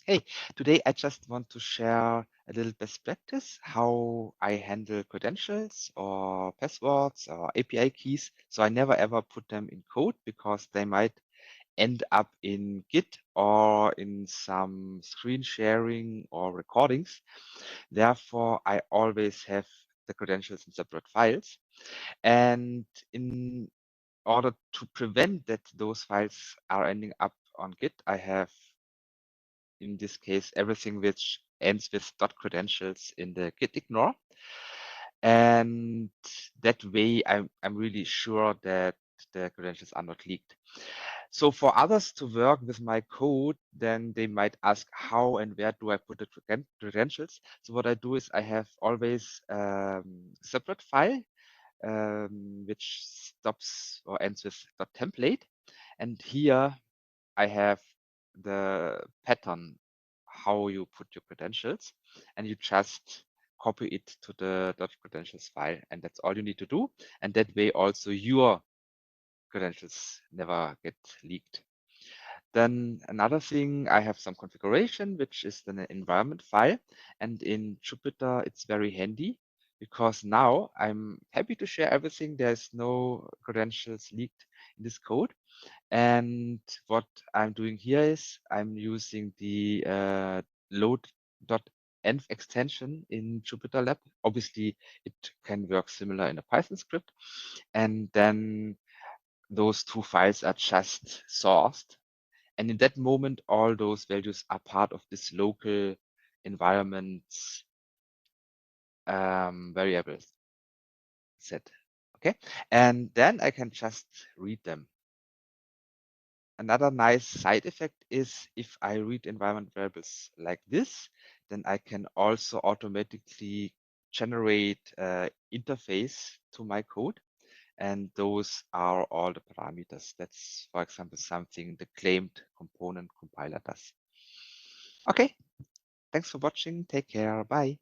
Hey, today I just want to share a little best practice how I handle credentials or passwords or API keys. So I never ever put them in code because they might end up in Git or in some screen sharing or recordings. Therefore, I always have the credentials in separate files. And in order to prevent that those files are ending up on Git, I have in this case, everything which ends with .credentials in the git ignore. And that way, I'm really sure that the credentials are not leaked. So for others to work with my code, then they might ask how and where do I put the credentials. So what I do is I have always separate file which stops or ends with .template. And here I have the pattern how you put your credentials, and you just copy it to the .credentials file, and that's all you need to do. And that way also your credentials never get leaked. Then another thing, I have some configuration, which is an environment file. And in Jupyter, it's very handy because now I'm happy to share everything. There's no credentials leaked in this code. And what I'm doing here is I'm using the load.env extension in JupyterLab. Obviously, it can work similar in a Python script. And then those two files are just sourced. And in that moment, all those values are part of this local environment variables set. Okay. And then I can just read them. Another nice side effect is if I read environment variables like this, then I can also automatically generate interface to my code. And those are all the parameters. That's, for example, something the claimed component compiler does. Okay, thanks for watching. Take care. Bye.